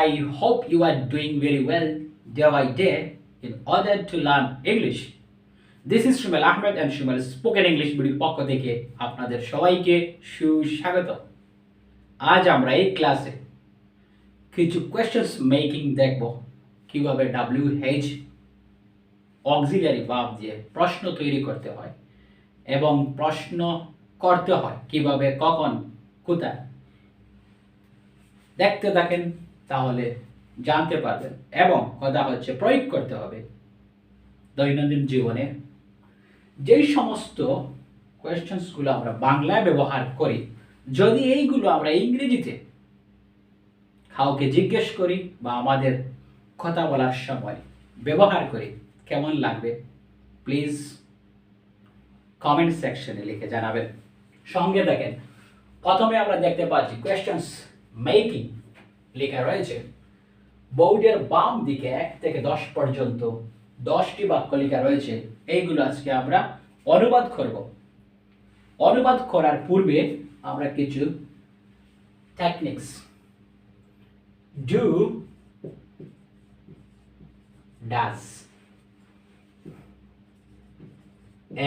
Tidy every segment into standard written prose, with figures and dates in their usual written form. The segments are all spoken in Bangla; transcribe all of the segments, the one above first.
I hope you are doing very well day by day in order to learn English. This is Sumel Ahmed and Sumel Spoken English BD পক্ষ থেকে আপনাদের সবাইকে সুস্বাগত। আজ আমরা এই ক্লাসে কিছু কোয়েশ্চেন্স মেকিং দেখব কিভাবে WH অক্সিলারি ভার্ব দিয়ে প্রশ্ন তৈরি করতে হয় এবং প্রশ্ন করতে হয় কিভাবে কখন কোথায়। দেখতে থাকেন তাহলে জানতে পারবেন এবং কথা হচ্ছে প্রয়োগ করতে হবে দৈনন্দিন জীবনে। যেই সমস্ত কোয়েশ্চেন্সগুলো আমরা বাংলায় ব্যবহার করি, যদি এইগুলো আমরা ইংরেজিতে কাউকে জিজ্ঞেস করি বা আমাদের কথা বলার সময় ব্যবহার করি, কেমন লাগবে প্লিজ কমেন্ট সেকশনে লিখে জানাবেন। সঙ্গে দেখেন, প্রথমে আমরা দেখতে পাচ্ছি কোয়েশ্চেন্স মেকিং লেখা রয়েছে। বোর্ডের বাম দিকে 1 থেকে 10 পর্যন্ত 10টি বাক্য লেখা রয়েছে। এইগুলো আজকে আমরা অনুবাদ করব। অনুবাদ করার পূর্বে আমরা কিছু techniques do, does,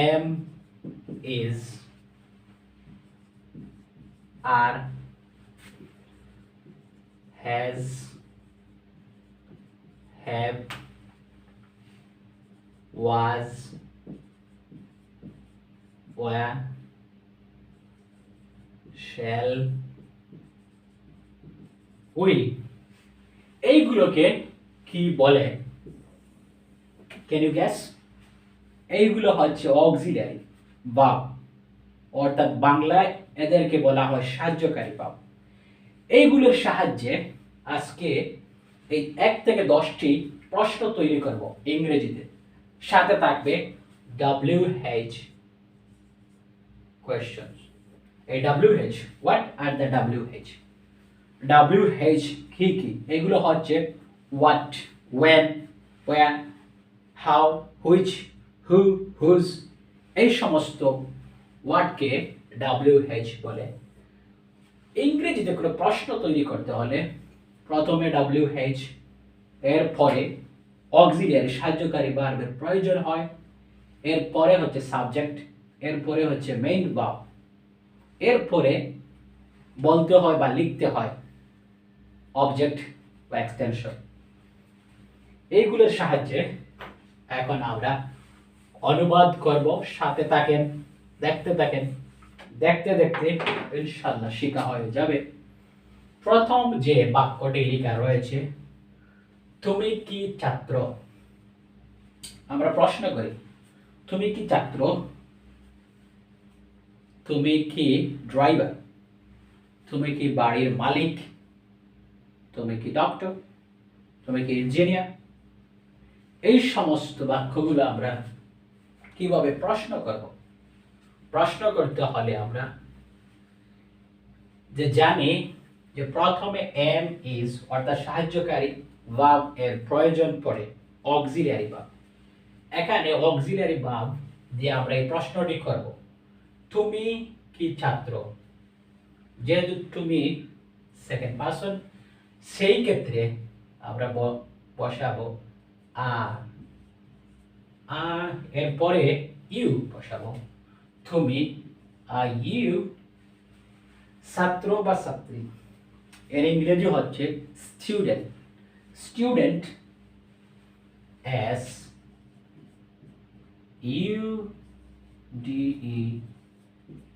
am, is, are, has, have, was, were, shall, will এইগুলোকে কি বলে? Can you guess? এইগুলো হচ্ছে অক্সিলারি ভার্ব, অর্থাৎ বাংলায় এদেরকে বলা হয় সাহায্যকারী ভার্ব। এইগুলোর সাহায্যে আজকে এই 1 থেকে 10টি প্রশ্ন তৈরি করব ইংরেজিতে। সাথে থাকবে WH questions। এই WH, what are the WH? WH কি কি? এগুলো হচ্ছে what, when, where, how, which, who, whose এই সমস্ত ওয়ার্ডকে WH বলে। ইংরেজিতে কোনো প্রশ্ন তৈরি করতে হলে প্রথমে WH, এরপরে অক্সিলিয়ারি সাহায্যকারী ভার্বের প্রয়োজন হয়, এরপরে হচ্ছে সাবজেক্ট, এরপরে হচ্ছে মেইন ভার্ব, এরপরে বলতে হয় বা লিখতে হয় অবজেক্ট বা এক্সটেনশন। এইগুলোর সাহায্যে এখন আমরা অনুবাদ করব। সাথে থাকেন, দেখতে থাকেন, দেখতে দেখতে ইনশাআল্লাহ শেখা হয়ে যাবে। প্রথম যে বাক্যটি লেখা রয়েছে, তুমি কি ছাত্র? আমরা প্রশ্ন করি, তুমি কি ছাত্র? তুমি কি ড্রাইভার? তুমি কি বাড়ির মালিক? তুমি কি ডক্টর? তুমি কি ইঞ্জিনিয়ার? এই সমস্ত বাক্যগুলো আমরা কিভাবে প্রশ্ন করব? প্রশ্ন করতে হলে আমরা যে জানি যে প্রথমে এম, ইজ অর্থাৎ সাহায্যকারী ভার্ব এর প্রয়োজন পড়ে অক্সিলিয়ারি ভার্ব। এখানে অক্সিলিয়ারি ভার্ব দিয়ে আমরা এই প্রশ্নটি করব, তুমি কি ছাত্র? যেহেতু তুমি সেকেন্ড পারসন, সেই ক্ষেত্রে আমরা বসাবো আর এরপরে ইউ বসাবো। তুমি আর ইউ ছাত্র বা ছাত্রী, এর ইংরেজি হচ্ছে স্টুডেন্ট। Student, SUDE,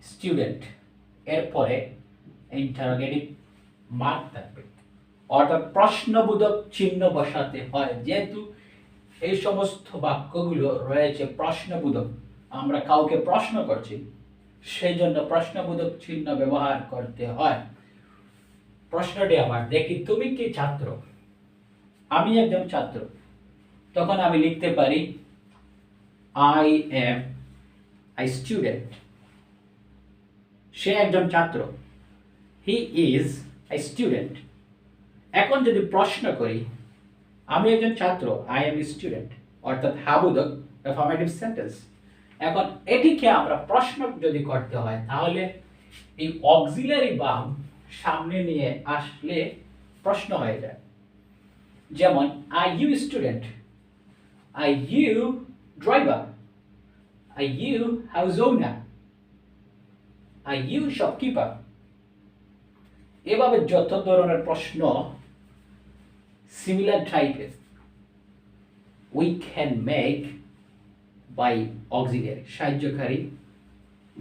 student. এরপরে ইন্টারোগেটিভ মার্ক থাকবে, অর্থাৎ প্রশ্নবোধক চিহ্ন বসাতে হয়। যেহেতু এই সমস্ত বাক্যগুলো রয়েছে প্রশ্নবোধক, আমরা কাউকে প্রশ্ন করছি, সেই জন্য প্রশ্নবোধক চিহ্ন ব্যবহার করতে হয়। প্রশ্নটি আবার দেখি, তুমি কি ছাত্র? আমি একজন ছাত্র, তখন আমি লিখতে পারি I am a student। সে একজন ছাত্র, he is a student। এখন যদি প্রশ্ন করি, আমি একজন ছাত্র, I am a student, অর্থাৎ হাবোধক অ্যাফার্মেটিভ সেন্টেন্স। এখন এটিকে আমরা প্রশ্ন যদি করতে হয়, তাহলে এই অক্সিলারি ভার্ব সামনে নিয়ে আসলে প্রশ্ন হয়ে যায়। যেমন are you student, are you driver, are you house owner, are you shopkeeper. এভাবে যত ধরনের প্রশ্ন সিমিলার টাইপের we can make by auxiliary সাহায্যকারী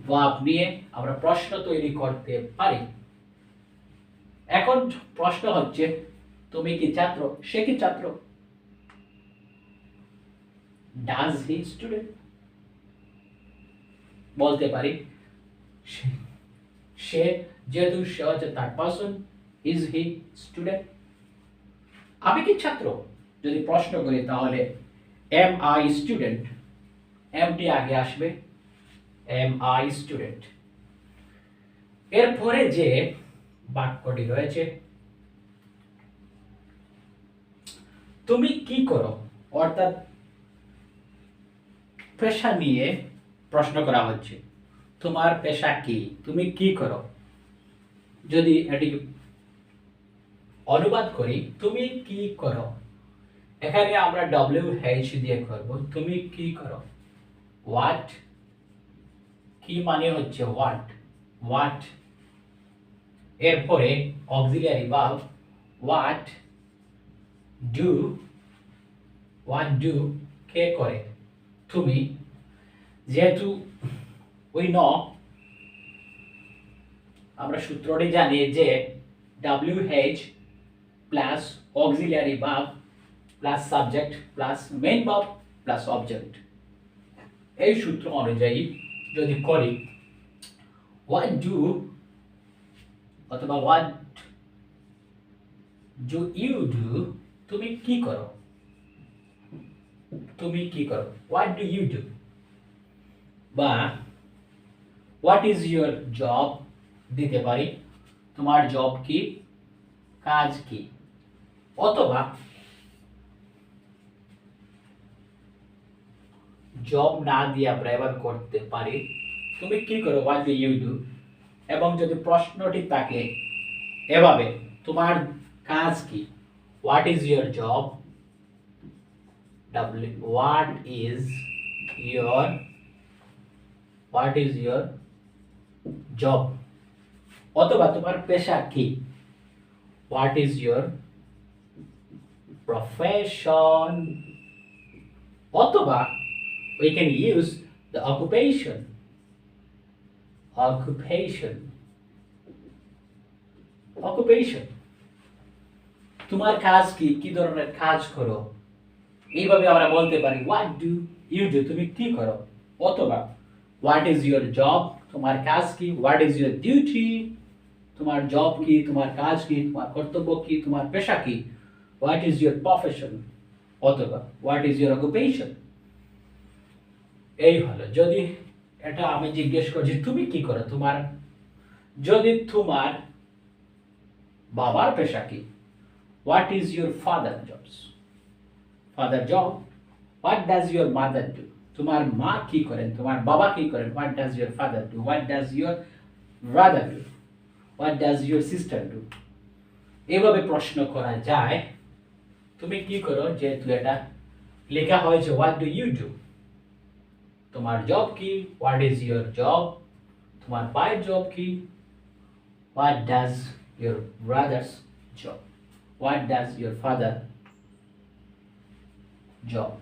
ভার্ব নিয়ে আমরা প্রশ্ন তৈরি করতে পারি। এখন প্রশ্ন হচ্ছে, তুমি কি ছাত্র? সে কি ছাত্র? Does he student? বলতে পারি সে, যেহেতু সে হচ্ছে third person, is he student? আমি কি ছাত্র? যদি প্রশ্ন করি তাহলে এম আই স্টুডেন্ট, এমটি আগে আসবে, এম আই স্টুডেন্ট। এরপরে যে বাক্যটি রয়েছে, তুমি কি করো, অর্থাৎ পেশা নিয়ে প্রশ্ন করা হচ্ছে। তোমার পেশা কি? তুমি কি করো? যদি এটি অনুবাদ করি, তুমি কি করো, এখানে আমরা WH দিয়ে করব, তুমি কি করো। হোয়াট, কি মানে হচ্ছে হোয়াট, হোয়াট। এরপরে auxiliary verb what do, what do কে করে, তুমি। যেহেতু উই নো, আমরা সূত্রটি জানি যে WH plus auxiliary verb plus subject plus main verb plus object. এই সূত্র অনুযায়ী যদি করি, হোয়াট ডু অথবা হোয়াট ডু ইউ ডু, তুমি কি করো, তুমি কি করো, হোয়াট ডু ইউ ডু। বা হোয়াট ইজ ইউর জব দিতে পারি, তোমার জব কি, কাজ কি। অথবা জব না দিয়ে আমরা এবার করতে পারি, তুমি কি করো, হোয়াট ডু ইউ ডু। এবং যদি প্রশ্নটি থাকে এভাবে, তোমার কাজ কি, what is your job, what is your, what is your job. অথবা তোমার পেশা কি, হোয়াট ইজ ইউর প্রফেশন। অথবা we can use the occupation, occupation, occupation। তোমার কাজ কি, কি ধরনের কাজ করো, এইভাবে আমরা বলতে পারি what do you do, তুমি কি করো। অথবা what is your job, তোমার কাজ কি, what is your duty, তোমার জব কি, তোমার কাজ কি, তোমার কর্তব্য কি, তোমার পেশা কি, what is your profession। অথবা what is your occupation। এই হলো, যদি এটা আমি জিজ্ঞেস করছি তুমি কি করো, তোমার, যদি তোমার বাবার পেশা কি, what is your father jobs, father job. What does your mother do, তোমার মা কি করেন, তোমার বাবা কি করেন, what does your father do, what does your brother do, what does your sister do. এভাবে প্রশ্ন করা যায়, তুমি কি করো, যেহেতু এটা লেখা হয়েছে হোয়াট ডু ইউ ডু। তোমার জব কি, হোয়াট ইজ ইউর জব, তোমার ভাইয়ের জব কি, what does your brothers job, what does your father job,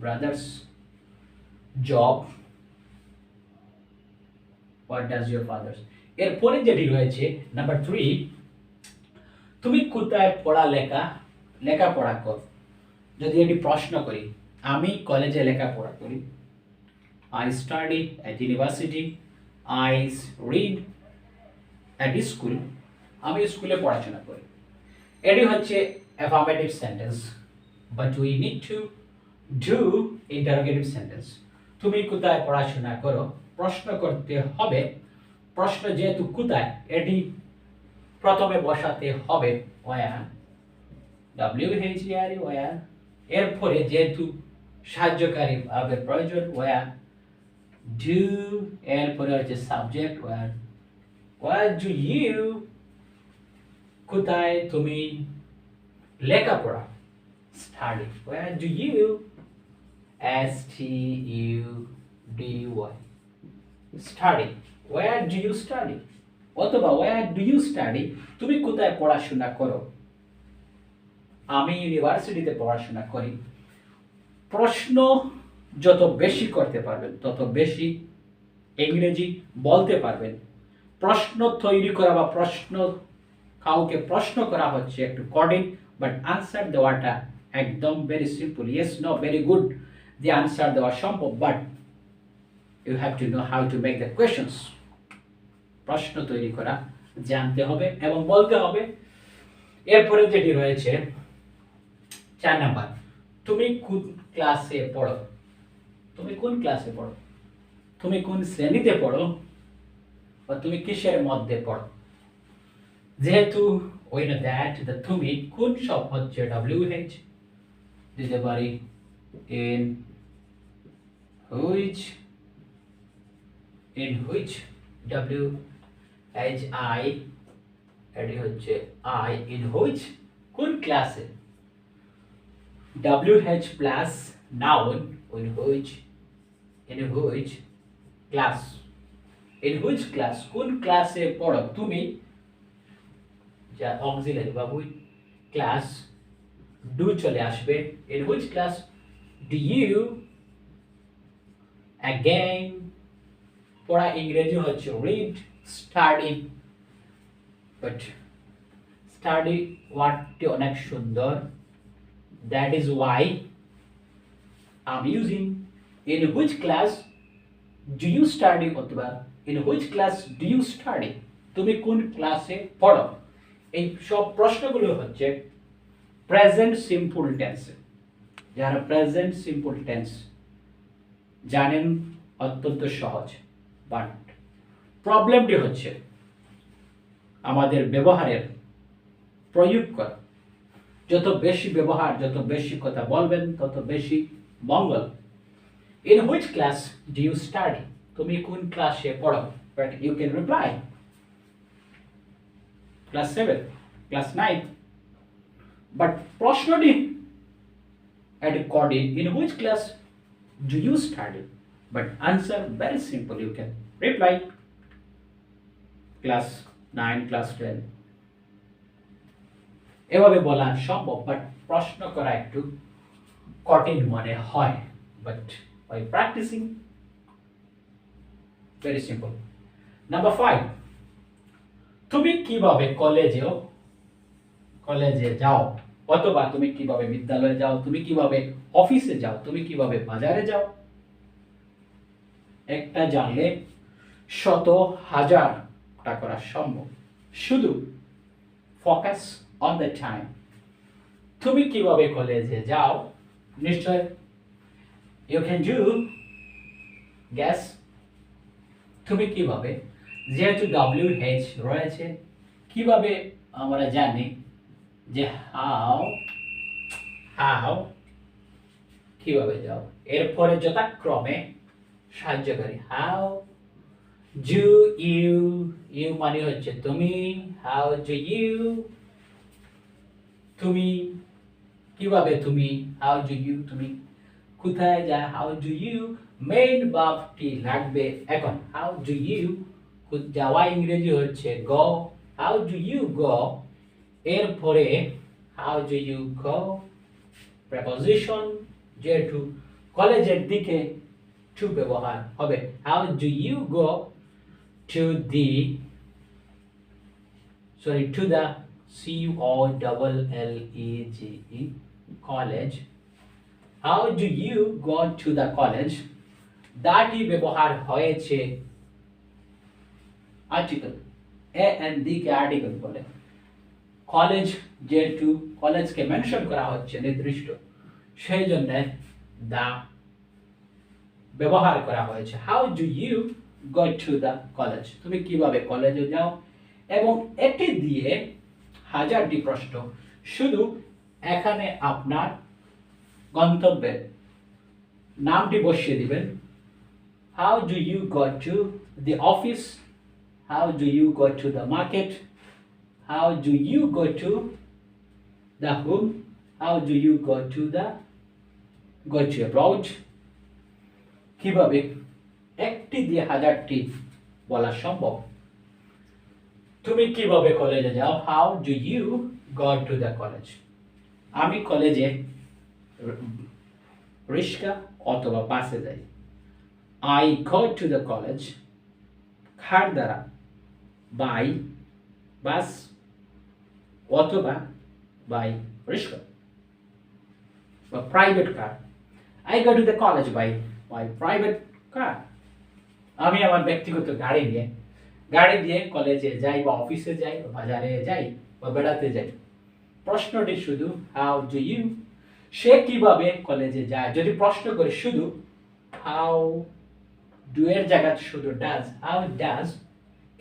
brothers job, what does your father's. এরপরে যেটি রয়েছে নাম্বার 3, তুমি কোথায় লেখাপড়া কর। যদি এটি প্রশ্ন করি, আমি কলেজে লেখাপড়া করি, I study at university, I read at school, আমি স্কুলে পড়াশোনা করি। এটি হচ্ছে affirmative sentence, but we need to do interrogative sentence। তুমি কোথায় পড়াশোনা করো, প্রশ্ন করতে হবে। প্রশ্ন যেহেতু কোথায়, এটি প্রথমে বসাতে হবে where, WHERE where। এরপরে যেহেতু সাহায্যকারী ভাবের প্রয়োজন where, do, এরপরে হচ্ছে subject where, where do you, কোথায় তুমি, লেখাপড়া, study, where do you, study, study, where do you study, অথবা where do you study, তুমি কোথায় পড়াশোনা করো? আমি ইউনিভার্সিটিতে পড়াশোনা করি। প্রশ্ন যত বেশি করতে পারবেন তত বেশি ইংরেজি বলতে পারবেন। প্রশ্ন তৈরি করা বা কাউকে প্রশ্ন করা হচ্ছে একটু কঠিন, বাট আনসার দেওয়াটা একদম very simple, yes no very good দিয়ে আনসার দেওয়া সম্ভব, but you have to know how to make the questions. প্রশ্ন তৈরি করা জানতে হবে এবং বলতে হবে। এরপরে যেটি রয়েছে 4 নাম্বার, তুমি কোন ক্লাসে পড়ো? তুমি কোন ক্লাসে পড়ো? তুমি কোন শ্রেণীতে পড়ো? বা তুমি কিসের মধ্যে পড়ো? যেহেতু we know that the তুমি কোন সব হচ্ছে WH দিতে পারি in which WHI এটি হচ্ছে I in which কোন ক্লাসে, WH plus noun in which class, কোন ক্লাসে পড়ো তুমি, যা অক্সিলারি বা উইথ ক্লাস ডু চলে আসবে, in which class do you, again পড়া ইংরেজি হচ্ছে read, study, but study ওয়ার্ডটি অনেক সুন্দর, that is why I'm using in which class do you study, অথবা in which class do you study, তুমি কোন ক্লাসে পড়ো। এই সব প্রশ্নগুলো হচ্ছে প্রেজেন্ট সিম্পল টেন্সে। যারা প্রেজেন্ট সিম্পল টেন্স জানেন অত্যন্ত সহজ, বাট প্রবলেমটি হচ্ছে আমাদের ব্যবহারের প্রয়োগ করা। যত বেশি ব্যবহার, যত বেশি কথা বলবেন তত বেশি মঙ্গল। In which class do you study? তুমি কোন ক্লাসে পড়ো? But you can reply class 7, class 9. But প্রশ্নটি according in which class do you study? But answer very simple, you can reply class 9, class 10. এভাবে বলা সম্ভব, বাট প্রশ্ন করা একটু কঠিন মনে হয়, but by practicing very simple. Number 5, তুমি কিভাবে কলেজে যাও, অথবা তুমি কিভাবে বিদ্যালয়ে যাও, তুমি কিভাবে অফিসে যাও, তুমি কিভাবে বাজারে যাও। একটা জানলে শত হাজারটা করা সম্ভব, শুধু ফোকাস অন দ্য টাইম। তুমি কিভাবে কলেজে যাও, নিশ্চয় you can do guess, তুমি কিভাবে, যেহেতু WH রয়েছে, কিভাবে আমরা জানি যে how কিভাবে যাও, এরপরে যথাক্রমে সাহায্যকারী how do you মানে হচ্ছে তুমি, how do you, তুমি কিভাবে, তুমি how do you, তুমি কোথায় যায়, how do you, মেইন ভার্বটি লাগবে এখন, how do you, যাওয়া ইংরেজি হচ্ছে go, how do you go, এরপরে how do you go, preposition যেহেতু কলেজের দিকে to ব্যবহার হবে, how do you go to the college, college, how do you go to the college, দাটি ব্যবহার হয়েছে আর্টিকেল, এ এন্ড দি কে আর্টিকেল বলে, কলেজ যেহেতু কলেজকে মেনশন করা হচ্ছে নির্দিষ্ট, সেই জন্য দা ব্যবহার করা হয়েছে, how do you go to the college, তুমি কিভাবে কলেজে যাও। এবং এটি দিয়ে হাজারটি প্রশ্ন, শুধু এখানে আপনার গন্তব্যের নামটি বসিয়ে দিবেন, how do you go to the office, how do you go to the market, how do you go to the whom, how do you go to abroad, কিভাবে একটি দিয়ে হাজারটি বলা সম্ভব, তুমি কিভাবে কলেজে যাও, how do you go to the college, আমি কলেজে রিক্সা অথবা বাসে যাই, I go to the college কার দ্বারা, by বাস অথবা by রিক্সা বা private car, I go to the college by private car, আমি আমার ব্যক্তিগত গাড়ি দিয়ে কলেজে যাই বা অফিসে যাই বা বাজারে যাই বা বেড়াতে যাই। প্রশ্নটি শুধু হাউ ডু ইউ, সে কিভাবে কলেজে যায়, যদি প্রশ্ন করে শুধু হাউ ডু এর জায়গায় শুধু ডাজ, হাউ ডাজ,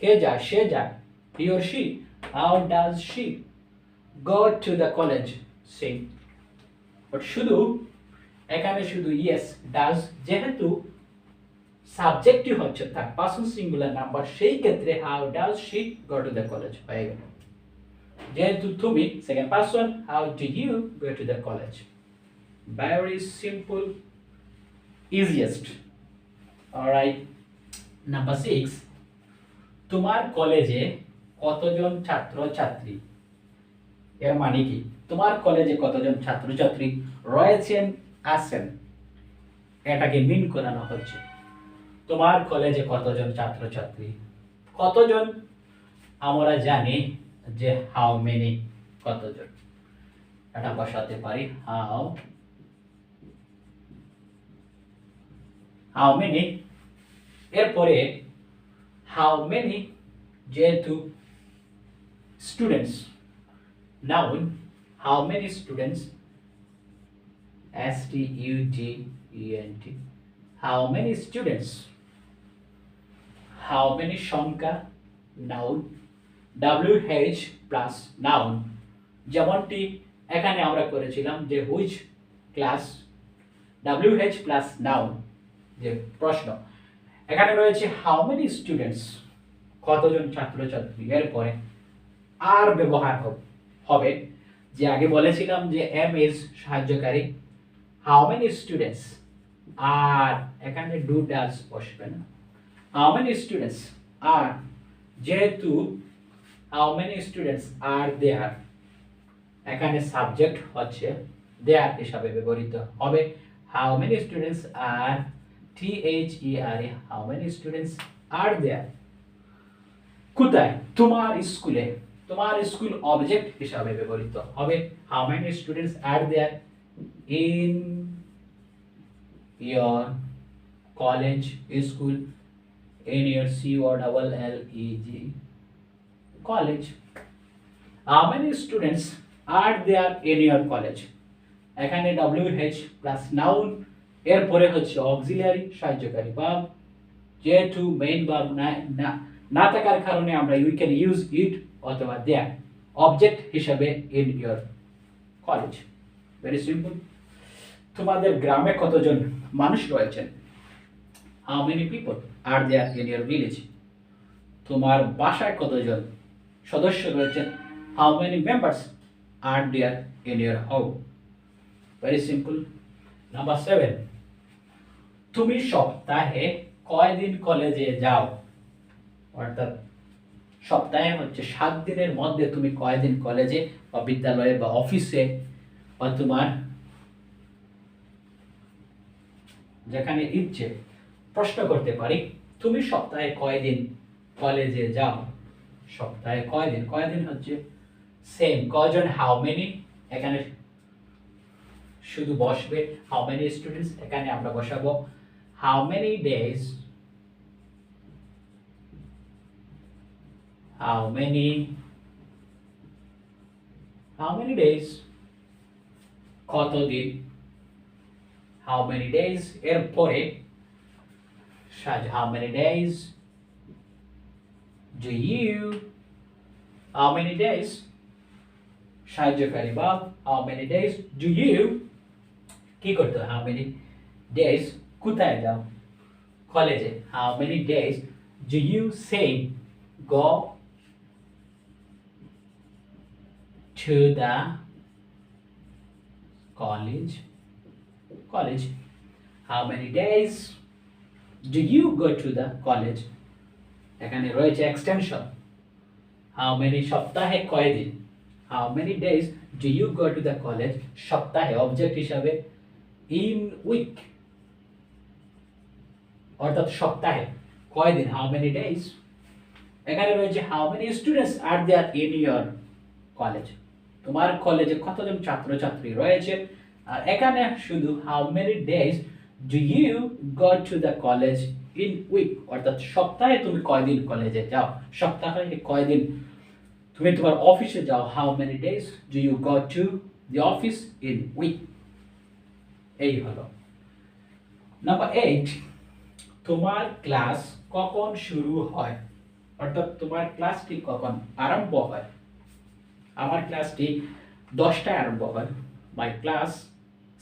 কে যায়, সে যায়, he or she, how does she go to the college, say, but শুধু এখানে শুধু ইয়েস ডাজ, যেহেতু সাবজেক্টই হচ্ছে তার পার্সন সিঙ্গুলার নাম্বার, সেই ক্ষেত্রে how does she go to the college হয়ে গেল। যেহেতু তুমি second person, how do you go to the college, very simple, easiest. Alright, number 6, তোমার কলেজে কতজন ছাত্র ছাত্রী, এর মানে কি, তোমার কলেজে কতজন ছাত্র ছাত্রী রয়েছেন, আছেন, এটাকে মিন করানো হচ্ছে। তোমার কলেজে কতজন ছাত্র ছাত্রী, কতজন আমরা জানি যে হাউ মেনি, কতজন, এটা বসাতে পারি হাউ মেনি, এরপরে হাউ মেনি যেহেতু students noun, how many students, STUDENT, how many students, how many সংখ্যা, noun, WH plus noun, যেমনটি এখানে আমরা করেছিলাম যে which class, WH plus noun যে প্রশ্ন, এখানে রয়েছে how many students, কতজন ছাত্রছাত্রী, এরপরে আর ব্যবহার হবে, যে আগে বলেছিলাম যে am is সাহায্যকারী, how many students, আর এখানে do does বসবে না, how many students are, যেহেতু how many students are there, এখানে সাবজেক্ট হচ্ছে there হিসাবে ব্যবহৃত হবে, how many students are, THERE, how many students are there, কোথায়, তোমার স্কুলে, তোমার স্কুল অবজেক্ট হিসাবে ব্যবহৃত হবে, how many students are there in your college, school, in your COLLEG, college, how many students are there in your college, এখানে WH plus noun, এরপরে হচ্ছে অক্সিলিয়ারি সাহায্যকারী ভার্ব, যেহেতু মেইন ভার্ব না থাকার কারণে আমরা we can use it অথবা there অবজেক্ট হিসেবে in your college, very simple। তোমাদের গ্রামে কতজন মানুষ রয়েছেন, how many people are there in your village, তোমার বাসায় কতজন সদস্য রয়েছেন, how many members are there in your home, very simple। Number 7, তুমি সপ্তাহে কয়দিন কলেজে যাও, অর্থাৎ সপ্তাহে হচ্ছে 7 দিনের মধ্যে তুমি কয়দিন কলেজে বা বিদ্যালয়ে বা অফিসে বা তোমার যেখানে ইচ্ছে প্রশ্ন করতে পারি, তুমি সপ্তাহে কয়দিন কলেজে যাও, সপ্তাহে কয়দিন, কয়দিন হচ্ছে সেম, কয়জন হাউ মেনি, এখানে শুধু বসবে হাউ মেনি স্টুডেন্টস, এখানে আমরা বসাবো how many days, how many days, কতদিন, how many days, এরপরে how many days do you, how many days সাহায্যকারী verb, how many days do you, কি করতে হয়, how many days, কোথায় যাও, কলেজে, how many days do you say go to the college, college. How many days do you go to the college? এখানে রয়েছে এক্সটেনশন। How many সপ্তাহে কয়দিন? How many days do you go to the college? সপ্তাহে অবজেক্ট হিসাবে in week, অর্থাৎ সপ্তাহে কয়দিন, how many days। এখানে রয়েছে how many students are there in your college, তোমার কলেজে কতজন ছাত্রছাত্রী রয়েছে। আর এখানে শুধু how many days do you go to the college in week, অর্থাৎ সপ্তাহে তুমি কয়দিন কলেজে যাও, সপ্তাহে কয়দিন তুমি তোমার অফিসে যাও। how many days do you go to the office in week। এই হলো নাম্বার 8, তোমার ক্লাস কখন শুরু হয়, অর্থাৎ তোমার ক্লাসটি কখন আরম্ভ হয়। আমার ক্লাসটি 10টায় আরম্ভ হয়। My class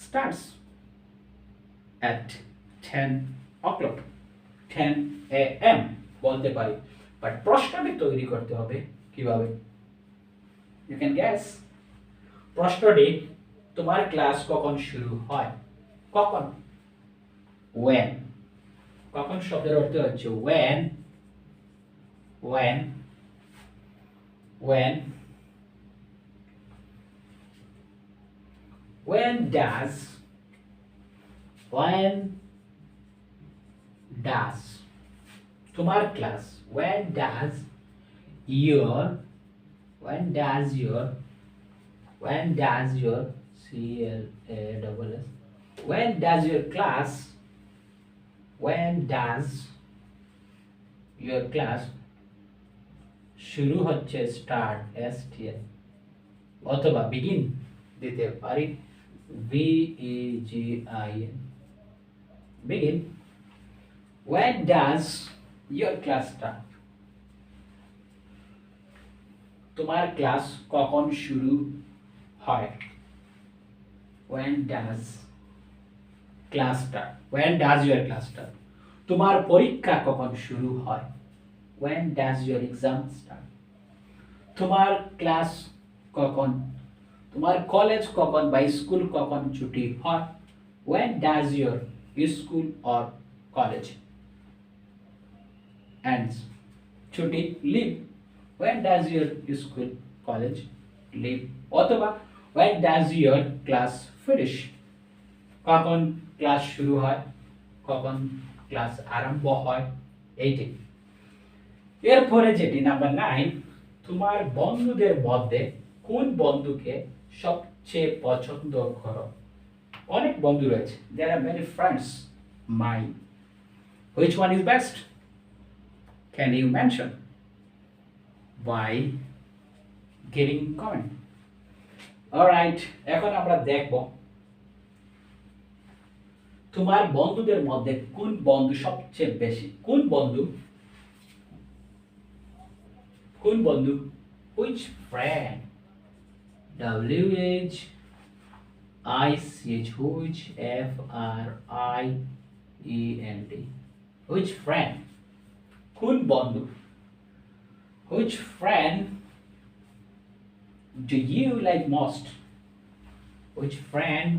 starts at 10 o'clock, 10 a.m. বলতে পারি, বাট প্রশ্নটি তৈরি করতে হবে কিভাবে? You can guess। প্রশ্নটি তোমার ক্লাস কখন শুরু হয়, কখন, when। কখন শব্দের অর্থ হচ্ছে when, when, when, when does, when does তোমার class, when does your, when does your, when does your CLASS, when does your class, when does your class শুরু হচ্ছে, start STL, অথবা begin দিতে পারি BEGIN, begin। When does your class start, তোমার ক্লাস কখন শুরু হয়, when does class start, when does your class start। তোমার পরীক্ষা কখন শুরু হয়, when does your exam start। তোমার ক্লাস কখন, তোমার কলেজ কখন বা স্কুল কখন ছুটি হয়, when does your school or college ends, ছুটি leave, when does your school college leave, অথবা when does your class finish, কখন ক্লাস শুরু হয়, কখন ক্লাস আরম্ভ হয়, এইটি। এরপরে যেটি নাম্বার 9, তোমার বন্ধুদের মধ্যে কোন বন্ধুকে সবচেয়ে পছন্দ করো। অনেক বন্ধু রয়েছে, there are many friends mine, which one is best, can you mention by giving comment। alright, এখন আমরা দেখব তোমার বন্ধুদের মধ্যে কোন বন্ধু সবচেয়ে বেশি, কোন বন্ধু, কোন বন্ধু, which friend, WHICH, which FRIEND, which friend, কোন বন্ধু, which friend do you like most, which friend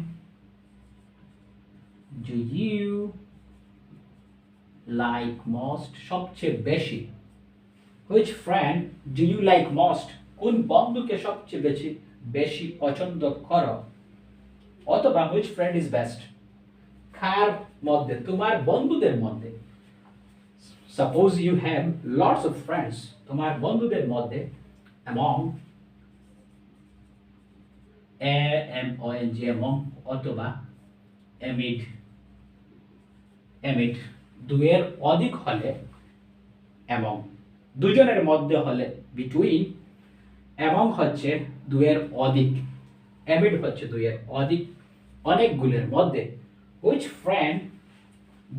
do you like most, সবচেয়ে বেশি, which friend do you like most, কোন বন্ধুকে সবচেয়ে বেশি বেশি পছন্দ করো, অথবা which friend is best, কার মধ্যে, তোমার বন্ধুদের মধ্যে। suppose you have lots of friends, তোমার বন্ধুদের মধ্যে among, among, অথবা amid, amid, দুয়ের অধিক হলে among, দুজনের মধ্যে হলে between, among হচ্ছে দুয়ের অধিক, amid হচ্ছে দুয়ের অধিক, অনেকগুলোর মধ্যে। which friend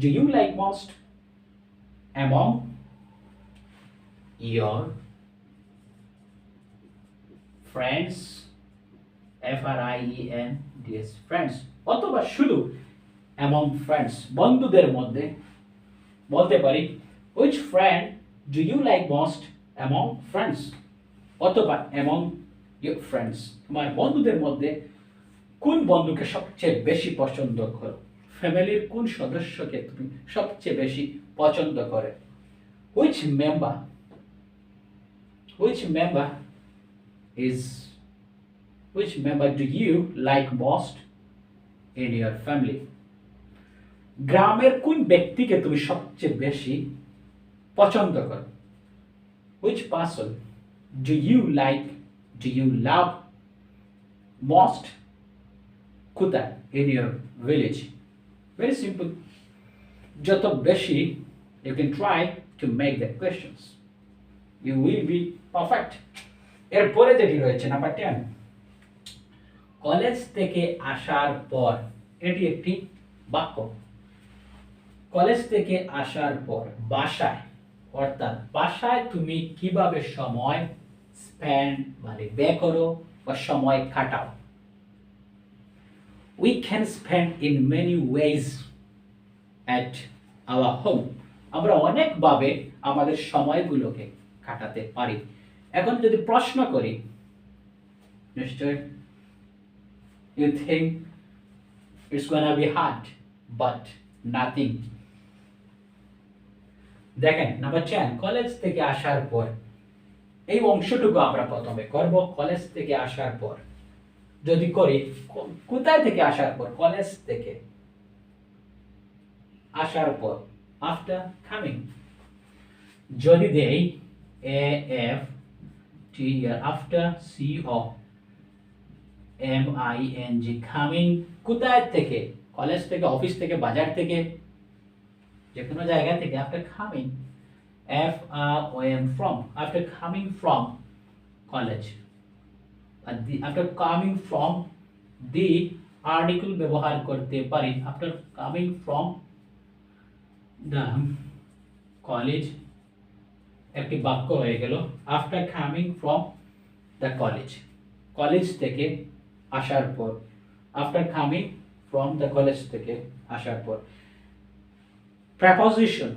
do you like most among your friends, FRIENDS, friends, অথবা শুধু among friends, বন্ধুদের মধ্যে বলতে পারি which friend do you like most among friends, অথবা among your friends, তোমার বন্ধুদের মধ্যে কোন বন্ধুকে সবচেয়ে বেশি পছন্দ করো? ফ্যামিলির কোন সদস্যকে তুমি সবচেয়ে বেশি পছন্দ করে? which member which member is which member do you like most in your family? গ্রামের কোন ব্যক্তিকে তুমি সবচেয়ে বেশি পছন্দ করো? which person do you like, do you love most? কোথায়? in your village. Very simple. যত বেশি you can try to make the questions, you will be perfect. এরপরে যেটি রয়েছে নাম্বার 10, কলেজ থেকে আসার পর, এটি একটি বাক্য। কলেজ থেকে আসার পর বাসায়, অর্থাৎ বাসায় তুমি কিভাবে সময় স্পেন্ড মানে ব্যয় করো বা সময় কাটাও? We can spend in many ways at our home. আমরা অনেকভাবে আমাদের সময়গুলোকে কাটাতে পারি। এখন যদি প্রশ্ন করি, নিশ্চয় you think it's gonna be hard, but nothing. দেখেন নাম্বার 10, কলেজ থেকে আসার পর, এই অংশটুকু আমরা প্রথমে করব। কলেজ থেকে আসার পর যদি করি, কোথায় থেকে আসার পর? কলেজ থেকে আসার পর, আফটার কামিং। যদি দেই A F T after C O M I N G, coming. কোথায় থেকে? কলেজ থেকে, অফিস থেকে, বাজার থেকে, যে কোনো জায়গা থেকে। After coming, F R O M, from. After coming from college, after coming from the article ব্যবহার করতে পারি। After coming from the college, একটি বাক্য হয়ে গেল। After coming from the college, কলেজ থেকে আসার পর। After coming from the college থেকে আসার পর। প্রেপোজিশন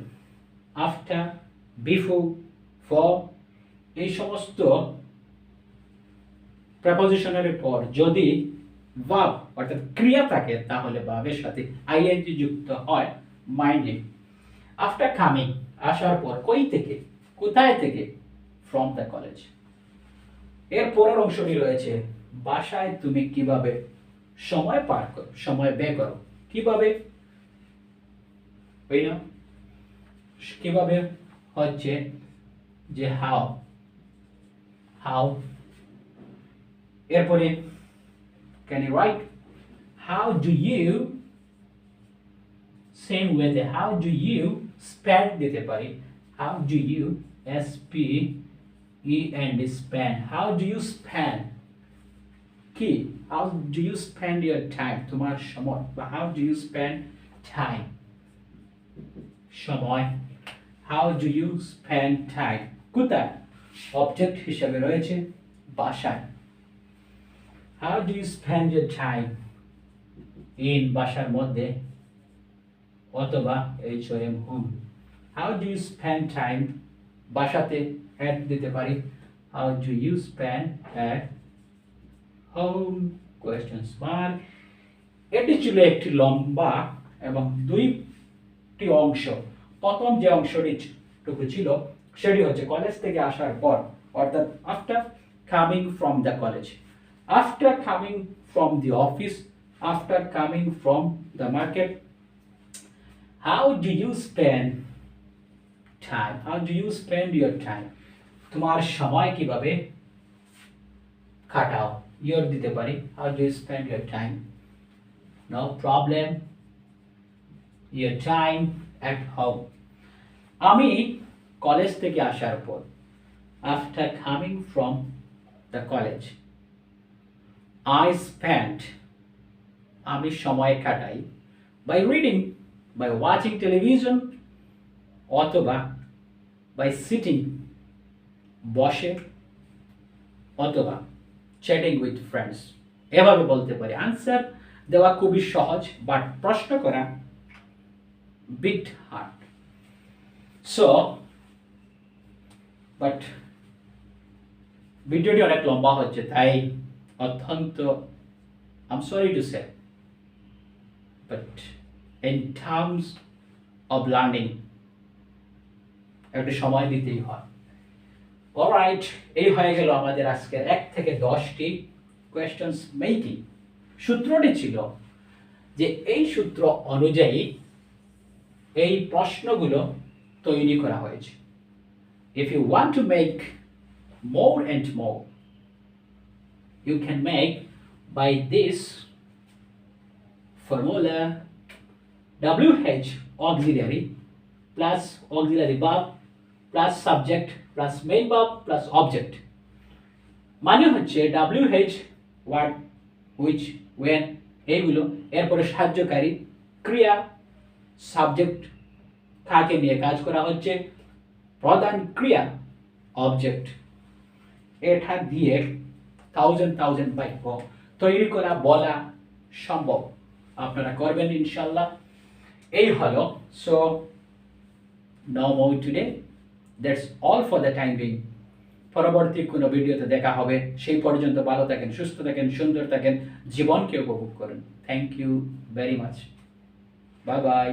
আফটার, বিফোর, ফর, এই সমস্ত প্রেপোজিশনের পর যদি ভার্ব অর্থাৎ ক্রিয়া থাকে, তাহলে ভার্বের সাথে আইএনজি যুক্ত হয় মাইন্ডে। আফটার কামিং, আসার পর। কই থেকে? কোথায় থেকে? From the college. এর পরের অংশটি রয়েছে, বাসায় তুমি কিভাবে সময় পার করো, সময় ব্যয় করো। কিভাবে? কিভাবে হচ্ছে যে হাউ, হাউ। এরপরে can you write how do you, same way the how do you spend দিতে পারি। how do you s p e n d, spend, how do you spend কি, how do you spend your time, তোমার সময়, বা how do you spend time, সময়। how do you spend time, কোথায়? অবজেক্ট হিসেবে রয়েছে বাসায়। how do you spend your time in, বাসার মধ্যে, অথবা HOM, home। how do you spend time, বাসাতে at দিতে পারি। how do you spend at home, question mark। এটি ছিল একটি লম্বা এবং দুইটি অংশ। প্রথম যে অংশটি টুকু ছিল সেটি হচ্ছে কলেজ থেকে আসার পর, অর্থাৎ after coming from the college, after coming from the office, after coming from the market। how do you spend time, how do you spend your time, তোমার সময় কিভাবে কাটাও। your দিতে পারি, how do you spend your time, no problem, your time at home। আমি কলেজ থেকে আসার পর, after coming from the college, I spent, আমি সময় কাটাই, by reading, by watching television, অথবা by sitting, বসে, অথবা chatting with friends। এভাবে বলতে পারি। আনসার দেওয়া খুবই সহজ, বাট প্রশ্ন করা বিট হার্ড। সো বাট ভিডিওটি অনেক লম্বা হচ্ছে, তাই অত্যন্ত I'm sorry to say, but in terms of learning একটু সময় দিতেই হয়। অলরাইট, এই হয়ে গেল আমাদের আজকের 1 থেকে 10টি কোয়েশ্চেন্স মেকিং। সূত্রটি ছিল যে এই সূত্র অনুযায়ী এই প্রশ্নগুলো তৈরি করা হয়েছে। If you want to make more and more, you can make by this formula WH auxiliary plus auxiliary verb plus subject plus main verb plus object। মানে হচ্ছে WH what, which, when এইগুলো, এরপরে সাহায্যকারী ক্রিয়া সাবজেক্ট থাকে নিয়ে কাজ করা হচ্ছে, প্রধান ক্রিয়া অবজেক্ট, এটা দিয়ে থাউজেন্ড বাক্য তৈরি করা বলা সম্ভব। আপনারা করবেন ইনশাল্লাহ। এই হলো। So no more today, that's all for the time being. পরবর্তী কোনো ভিডিওতে দেখা হবে। সেই পর্যন্ত ভালো থাকেন, সুস্থ থাকেন, সুন্দর থাকেন, জীবনকে উপভোগ করুন। Thank you very much. Bye by.